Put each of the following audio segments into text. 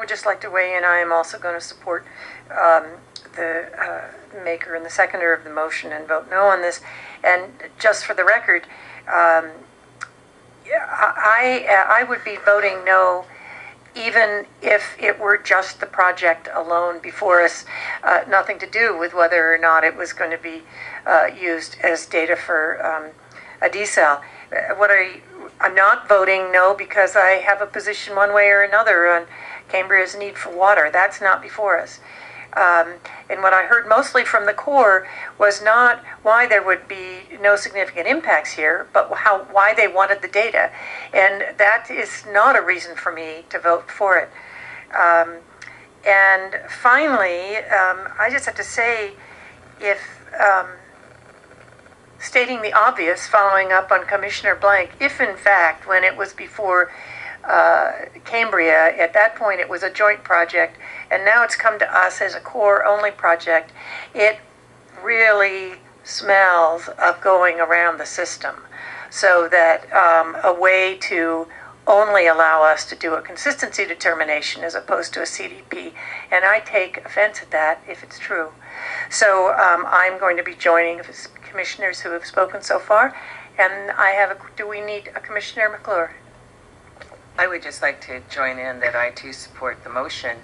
would just like to weigh in. I am also going to support the maker and the seconder of the motion and vote no on this. And just for the record, I would be voting no even if it were just the project alone before us, nothing to do with whether or not it was going to be used as data for a desal. I'm not voting no because I have a position one way or another on Cambria's need for water. That's not before us. And what I heard mostly from the Corps was not why there would be no significant impacts here, but why they wanted the data. And that is not a reason for me to vote for it. And finally, I just have to say, if stating the obvious, following up on Commissioner Blank, if in fact, when it was before Cambria, at that point it was a joint project, and now it's come to us as a Corps-only project, it really smells of going around the system. So that a way to only allow us to do a consistency determination as opposed to a CDP, and I take offense at that if it's true. So I'm going to be joining the commissioners who have spoken so far, and do we need a Commissioner McClure? I would just like to join in that I too support the motion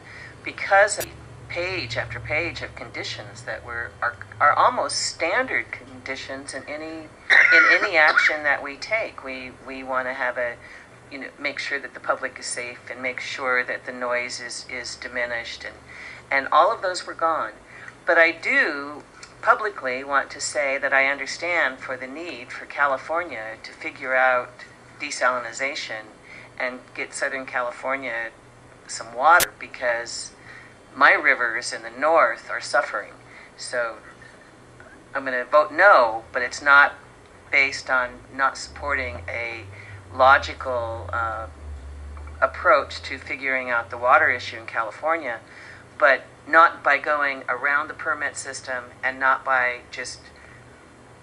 because of page after page of conditions that are almost standard conditions in any action that we take. We want to have make sure that the public is safe and make sure that the noise is diminished, and all of those were gone. But I do publicly want to say that I understand for the need for California to figure out desalination and get Southern California some water, because my rivers in the north are suffering. So I'm going to vote no, but it's not based on not supporting a logical approach to figuring out the water issue in California, but not by going around the permit system and not by just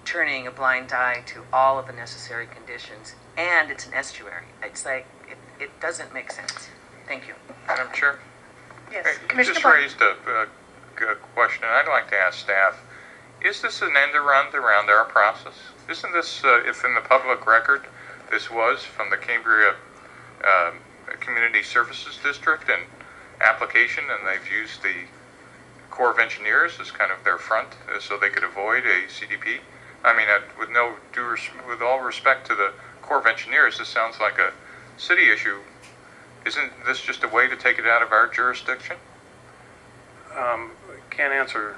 turning a blind eye to all of the necessary conditions. And it's an estuary. It's like, it doesn't make sense. Thank you. Madam Chair? Yes. You just raised a good question, and I'd like to ask staff, is this an end around our process? Isn't this, if in the public record, this was from the Cambria Community Services District and application, and they've used the Corps of Engineers as kind of their front so they could avoid a CDP? I mean, with all respect to the Corps of Engineers, this sounds like a city issue. Isn't this just a way to take it out of our jurisdiction? Can't answer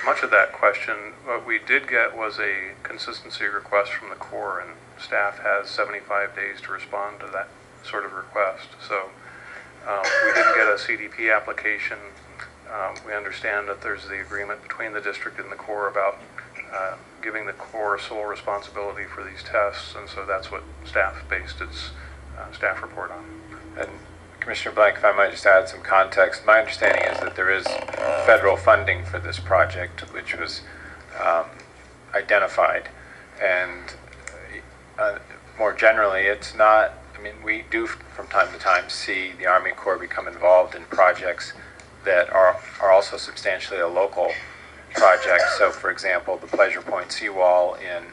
much of that question. What we did get was a consistency request from the Corps, and staff has 75 days to respond to that sort of request. So we didn't get a CDP application. We understand that there's the agreement between the district and the Corps about giving the Corps sole responsibility for these tests, and so that's what staff based its staff report on. And Commissioner Blank, if I might just add some context, my understanding is that there is federal funding for this project, which was identified, and more generally, it's not, I mean, we do from time to time see the Army Corps become involved in projects that are also substantially a local project. So, for example, the Pleasure Point seawall in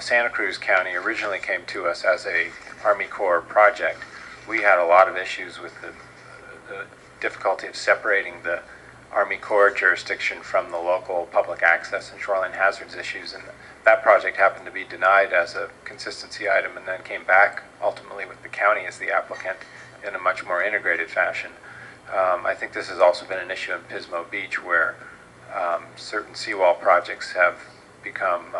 Santa Cruz County originally came to us as a Army Corps project. We had a lot of issues with the difficulty of separating the Army Corps jurisdiction from the local public access and shoreline hazards issues, and that project happened to be denied as a consistency item and then came back ultimately with the county as the applicant in a much more integrated fashion. I think this has also been an issue in Pismo Beach, where certain seawall projects have become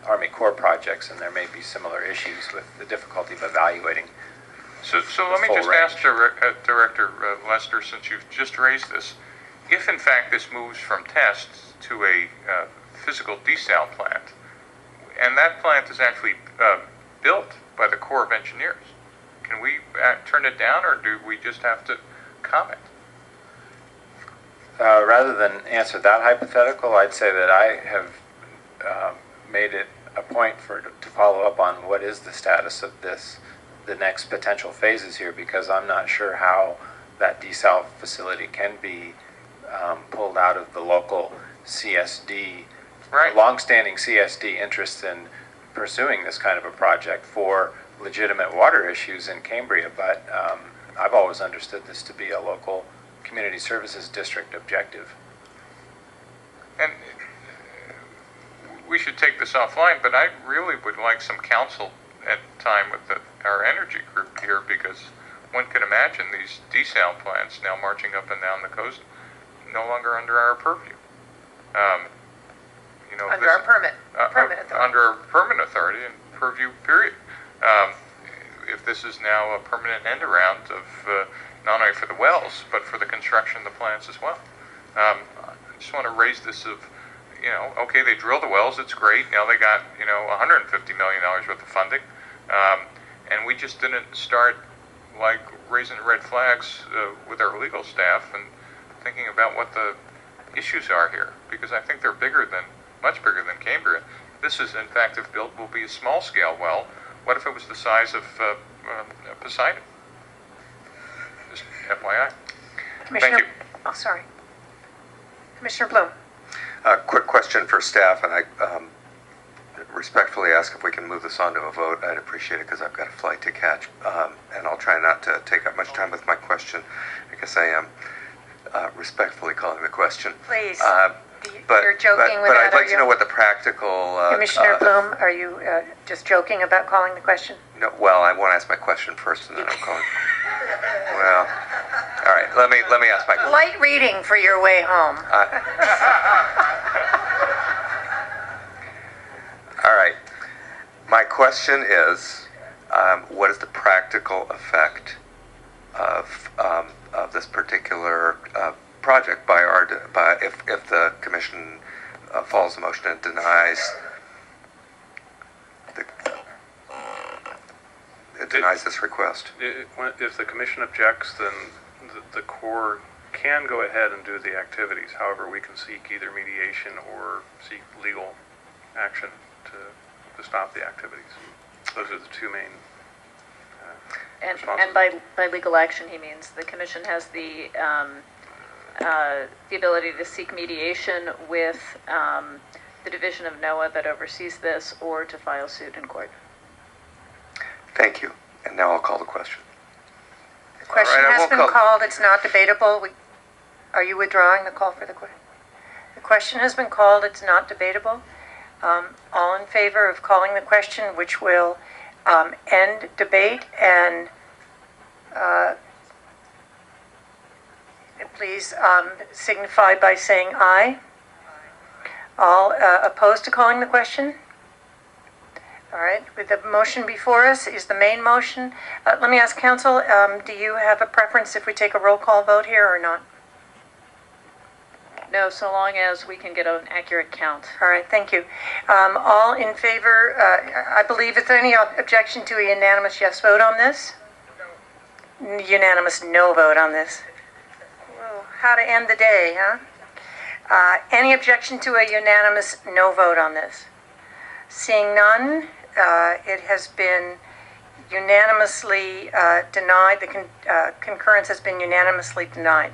Army Corps projects, and there may be similar issues with the difficulty of evaluating. So let me just ask Director Lester, since you've just raised this, if in fact this moves from tests to a physical desal plant, and that plant is actually built by the Corps of Engineers, can we turn it down, or do we just have to comment? Rather than answer that hypothetical, I'd say that I have made it a point to follow up on what is the status of this, the next potential phases here, because I'm not sure how that desal facility can be pulled out of the local CSD, Right. longstanding CSD interest in pursuing this kind of a project for legitimate water issues in Cambria, but I've always understood this to be a local community services district objective. And we should take this offline, but I really would like some counsel at time with our energy group here, because one can imagine these desal plants now marching up and down the coast, no longer under our purview. Under our permit authority. Under our permit authority and purview, period. If this is now a permanent end around of not only for the wells, but for the construction of the plants as well. I just want to raise this of, okay, they drill the wells, it's great. Now they got, $150 million worth of funding. And we just didn't start, like, raising red flags with our legal staff and thinking about what the issues are here. Because I think they're much bigger than Cambria. This is, in fact, if built, will be a small-scale well. What if it was the size of Poseidon? Just FYI. Commissioner, Thank you. Oh, sorry. Commissioner Bloom. Quick question for staff, and I respectfully ask if we can move this on to a vote. I'd appreciate it because I've got a flight to catch, and I'll try not to take up much time with my question. I guess I am respectfully calling the question. Please. But, You're joking with but that, I'd like are to you? know what the practical... Commissioner Bloom, are you just joking about calling the question? No, well, I want to ask my question first, and then I'm calling. Well, all right. Let me ask my question. Light reading for your way home. All right. My question is, what is the practical effect of this particular project by if the commission follows the motion and denies this request? If the commission objects, then the Corps can go ahead and do the activities. However, we can seek either mediation or seek legal action to stop the activities. Those are the two main And by legal action, he means the commission has the ability to seek mediation with the division of NOAA that oversees this, or to file suit in court. Thank you. And now I'll call the question. The question All right, I has will been call- called. It's not debatable. Are you withdrawing the call for the question? The question has been called. It's not debatable. All in favor of calling the question, which will end debate, and please signify by saying aye. All opposed to calling the question? All right, with the motion before us is the main motion. Let me ask council, do you have a preference if we take a roll call vote here or not? No, so long as we can get an accurate count. All right, thank you. All in favor, I believe, is there any objection to a unanimous yes vote on this? No. Unanimous no vote on this. Whoa, how to end the day, huh? Any objection to a unanimous no vote on this? Seeing none, it has been unanimously denied. The concurrence has been unanimously denied.